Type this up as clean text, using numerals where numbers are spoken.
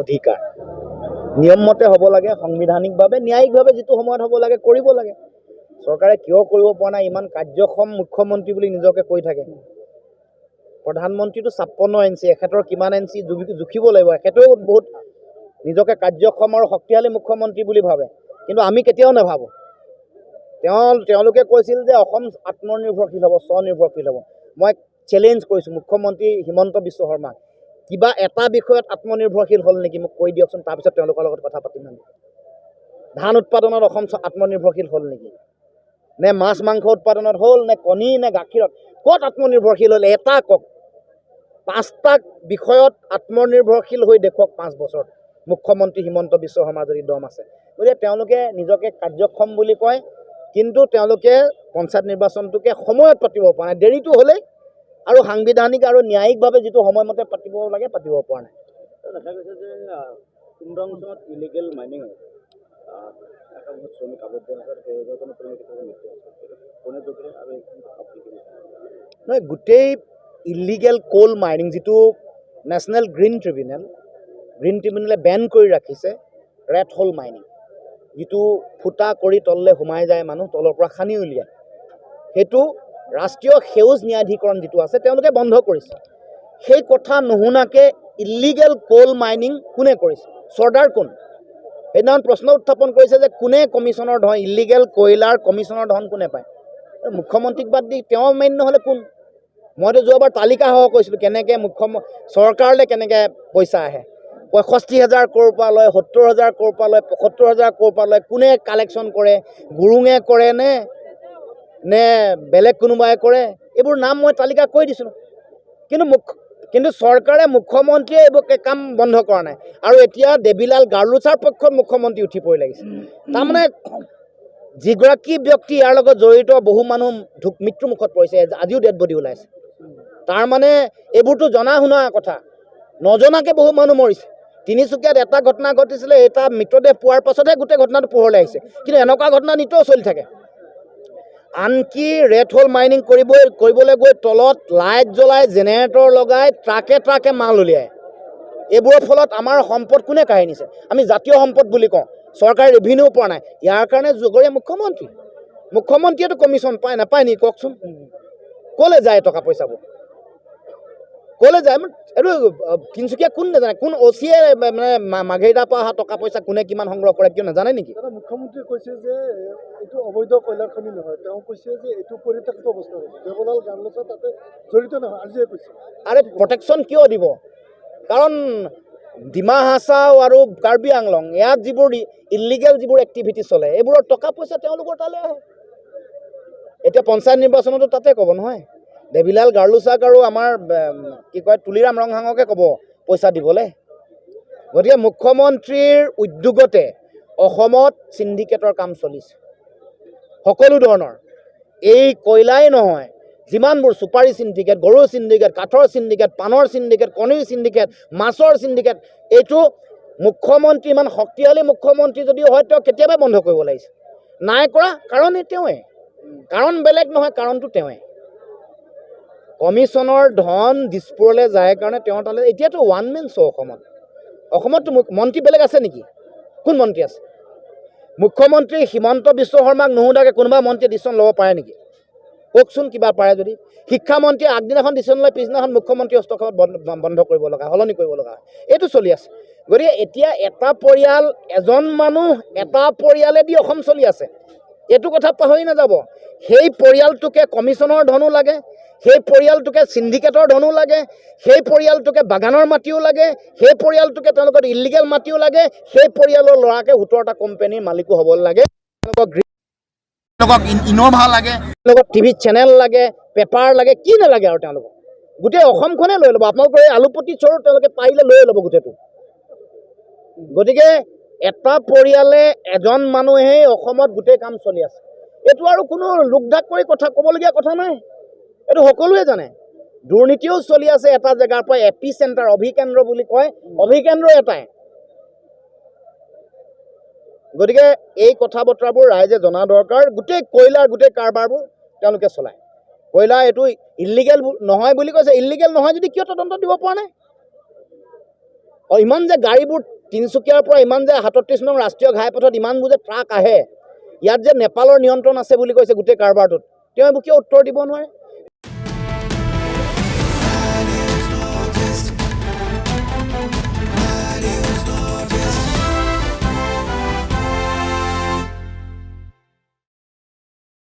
অধিকাৰ নিয়মমতে হ'ব লাগে, সাংবিধানিকভাৱে ন্যায়িকভাৱে যিটো সময়ত হ'ব লাগে কৰিব লাগে। চৰকাৰে কিয় কৰিব পৰা নাই? ইমান কাৰ্যক্ষম মুখ্যমন্ত্ৰী বুলি নিজকে কৈ থাকে। প্ৰধানমন্ত্ৰীটো 56 ইঞ্চি, এখেতৰ কিমান ইঞ্চি জুখিব লাগিব। এখেতেও বহুত নিজকে কাৰ্যক্ষম আৰু শক্তিশালী মুখ্যমন্ত্ৰী বুলি ভাবে, কিন্তু আমি কেতিয়াও নাভাবোঁ। তেওঁলোকে কৈছিল যে অসম আত্মনিৰ্ভৰশীল হ'ব, স্বনিৰ্ভৰশীল হ'ব। মই চেলেঞ্জ কৰিছোঁ মুখ্যমন্ত্ৰী হিমন্ত বিশ্ব শৰ্মাক, কিবা এটা বিষয়ত আত্মনিৰ্ভৰশীল হ'ল নেকি মোক কৈ দিয়কচোন, তাৰপিছত তেওঁলোকৰ লগত কথা পাতিম। ধান উৎপাদনত অসম আত্মনিৰ্ভৰশীল হ'ল নেকি? নে মাছ মাংস উৎপাদনত হ'ল, নে কণী, নে গাখীৰত? ক'ত আত্মনিৰ্ভৰশীল হ'ল? এটা কওক। 5টা বিষয়ত আত্মনিৰ্ভৰশীল হৈ দেখুৱাওক 5 বছৰত মুখ্যমন্ত্ৰী হিমন্ত বিশ্ব শৰ্মাৰ যদি দম আছে। গতিকে তেওঁলোকে নিজকে কাৰ্যক্ষম বুলি কয়, কিন্তু তেওঁলোকে পঞ্চায়ত নিৰ্বাচনটোকে সময়ত পাতিব পৰা নাই। দেৰিটো হ'লেই আৰু সাংবিধানিক আৰু ন্যায়িকভাৱে যিটো সময়মতে পাতিব লাগে পাতিব পৰা নাই। দেখা গৈছে যে কুমৰা অঞ্চলত ইলিগেল মাইনিং শ্ৰমিক আবদ্ধ নহয়, গোটেই ইলিগেল কোল মাইনিং যিটো নেশ্যনেল গ্ৰীণ ট্ৰিবিউনেলে বেন কৰি ৰাখিছে, ৰেড হোল মাইনিং, যিটো ফুটা কৰি তললৈ সোমাই যায়, মানুহ তলৰ পৰা খানি উলিয়ায়, সেইটো ৰাষ্ট্ৰীয় সেউজ ন্যায়াধিকৰণ যিটো আছে তেওঁলোকে বন্ধ কৰিছে। সেই কথা নুশুনাকৈ ইলিগেল কোল মাইনিং কোনে কৰিছে? চৰ্দাৰ কোন? সেইদিনাখন প্ৰশ্ন উত্থাপন কৰিছে যে কোনে কমিশ্যনৰ ধন, ইলিগেল কয়লাৰ কমিশ্যনৰ ধন কোনে পায়? মুখ্যমন্ত্ৰীক বাদ দি তেওঁ মেইন নহ'লে কোন? মইতো যোৱাবাৰ তালিকাসহ কৈছিলোঁ কেনেকৈ চৰকাৰলৈ কেনেকৈ পইচা আহে। 65,000 ক'ৰ পৰা লয়, 70,000 ক'ৰ পৰা লয়, 75,000 ক'ৰ পৰা লয়, কোনে কালেকশ্যন কৰে? গুৰুঙে কৰে নে বেলেগ কোনোবাই কৰে? এইবোৰ নাম মই তালিকা কৈ দিছিলোঁ। কিন্তু চৰকাৰে, মুখ্যমন্ত্ৰীয়ে এইবোৰ কাম বন্ধ কৰা নাই। আৰু এতিয়া দেৱীলাল গাৰ্লোচাৰ পক্ষত মুখ্যমন্ত্ৰী উঠি পৰি লাগিছে। তাৰমানে যিগৰাকী ব্যক্তি ইয়াৰ লগত জড়িত, বহু মানুহ মৃত্যুমুখত পৰিছে, আজিও ডেড বডি ওলাইছে। তাৰমানে এইবোৰতো জনা শুনা কথা, নজনাকৈ বহু মানুহ মৰিছে। তিনিচুকীয়াত এটা ঘটনা ঘটিছিলে, এটা মৃতদেহ পোৱাৰ পাছতহে গোটেই ঘটনাটো পোহৰলৈ আহিছে, কিন্তু এনেকুৱা ঘটনা নিতৌ চলি থাকে। আনকি ৰেড হোল মাইনিং কৰিবলৈ গৈ তলত লাইট জ্বলাই, জেনেৰেটৰ লগাই, ট্ৰাকে মাল উলিয়ায়। এইবোৰৰ ফলত আমাৰ সম্পদ কোনে কাঢ়ি নিছে? আমি জাতীয় সম্পদ বুলি কওঁ, চৰকাৰে ৰেভিনিউ পোৱা নাই। ইয়াৰ কাৰণে জগৰীয়া মুখ্যমন্ত্ৰীয়েতো কমিশ্যন পায় নাপায় নি কওকচোন? ক'লৈ যায় টকা পইচাবোৰ? ক'লৈ যায়? এইটো তিনিচুকীয়া কোন নাজানে? কোন অচিয়ে মানে মাঘেৰিটাৰ পৰা অহা টকা পইচা কোনে কিমান সংগ্ৰহ কৰে কিয় নাজানে নেকি? মুখ্যমন্ত্ৰীয়ে কৈছে যে এইটো অবৈধ কয়লা খনি নহয়, তেওঁ কৈছে যে এইটো পৰিত্যক্ত অৱস্থা হৈছে, দেৱলাল গাৰ্লোচা তাতে জড়িত নহয়, আজিয়ে কৈছে। আৰে প্ৰটেকশ্যন কিয় দিব? কাৰণ ডিমা হাছাও আৰু কাৰ্বি আংলং, ইয়াত যিবোৰ ইলিগেল যিবোৰ এক্টিভিটি চলে, এইবোৰৰ টকা পইচা তেওঁলোকৰ তালৈ আহে। এতিয়া পঞ্চায়ত নিৰ্বাচনতো তাতে ক'ব নহয়, দেৱীলাল গাৰ্লোচাক আৰু আমাৰ তুলিৰাম ৰংহাঙকে ক'ব পইচা দিবলৈ। গতিকে মুখ্যমন্ত্ৰীৰ উদ্যোগতে অসমত চিণ্ডিকেটৰ কাম চলিছে, সকলো ধৰণৰ। এই কয়লাই নহয়, যিমানবোৰ চুপাৰী চিণ্ডিকেট, গৰুৰ চিণ্ডিকেট, কাঠৰ চিণ্ডিকেট, পাণৰ চিণ্ডিকেট, কণীৰ চিণ্ডিকেট, মাছৰ চিণ্ডিকেট, এইটো মুখ্যমন্ত্ৰী, ইমান শক্তিশালী মুখ্যমন্ত্ৰী যদিও হয়, তেওঁ কেতিয়াবাই বন্ধ কৰিব লাগিছে। নাই কৰা কাৰণ তেওঁৱে, কাৰণ বেলেগ নহয়, কাৰণটো তেওঁৱে। কমিশ্যনৰ ধন দিছপুৰলৈ যায় কাৰণে তেওঁ তালৈ, এতিয়াতো ওৱান মেন শ্ব' অসমততো মন্ত্ৰী বেলেগ আছে নেকি? কোন মন্ত্ৰী আছে? মুখ্যমন্ত্ৰী হিমন্ত বিশ্ব শৰ্মাক নুসুধাকৈ কোনোবা মন্ত্ৰীয়ে ডিচিশ্যন ল'ব পাৰে নেকি? কওকচোন কিবা পাৰে যদি। শিক্ষামন্ত্ৰীয়ে আগদিনাখন ডিচিশ্যন লয়, পিছদিনাখন মুখ্যমন্ত্ৰী হস্তক্ষেপত বন্ধ কৰিব লগা, সলনি কৰিব লগা হয়। এইটো চলি আছে। গতিকে এতিয়া এটা পৰিয়াল, এজন মানুহ, এটা পৰিয়ালেদি অসম চলি আছে, এইটো কথা পাহৰি নাযাব। সেই পৰিয়ালটোকে কমিশ্যনৰ ধনো লাগে, সেই পৰিয়ালটোকে চিণ্ডিকেটৰ ধনো লাগে, সেই পৰিয়ালটোকে বাগানৰ মাটিও লাগে, সেই পৰিয়ালটোকে তেওঁলোকৰ ইলিগেল মাটিও লাগে, সেই পৰিয়ালৰ ল'ৰাকে 17টা কোম্পানীৰ মালিকো হ'ব লাগে, তেওঁলোকক ইন'ভা লাগে, তেওঁলোকক টিভি চেনেল লাগে, পেপাৰ লাগে, কি নালাগে আৰু তেওঁলোকক? গোটেই অসমখনে লৈ ল'ব। আপোনালোকৰ এই আলুপতি চৰু তেওঁলোকে পাৰিলে লৈ ল'ব গোটেইটো। গতিকে এটা পৰিয়ালে, এজন মানুহেই অসমত গোটেই কাম চলি আছে। এইটো আৰু কোনো লোকধাক কৰি কথা ক'বলগীয়া কথা নাই, এইটো সকলোৱে জানে। দুৰ্নীতিও চলি আছে এটা জেগাৰ পৰা, এপি চেণ্টাৰ, অভিকেন্দ্ৰ বুলি কয়, অভিকেন্দ্ৰ এটাই। গতিকে এই কথা বতৰাবোৰ ৰাইজে জনা দৰকাৰ। গোটেই কয়লাৰ গোটেই কাৰবাৰবোৰ তেওঁলোকে চলায়। কয়লা এইটো ইলিগেল নহয় বুলি কৈছে, ইলিগেল নহয় যদি কিয় তদন্ত দিব পৰা নাই? ইমান যে গাড়ীবোৰ তিনিচুকীয়াৰ পৰা ইমান যে ৩৭ নং ৰাষ্ট্ৰীয় ঘাইপথত ইমানবোৰ যে ট্ৰাক আহে, ইয়াত যে নেপালৰ নিয়ন্ত্ৰণ আছে বুলি কৈছে গোটেই কাৰবাৰটোত, তেওঁ এইবোৰ কিয় উত্তৰ দিব নোৱাৰে?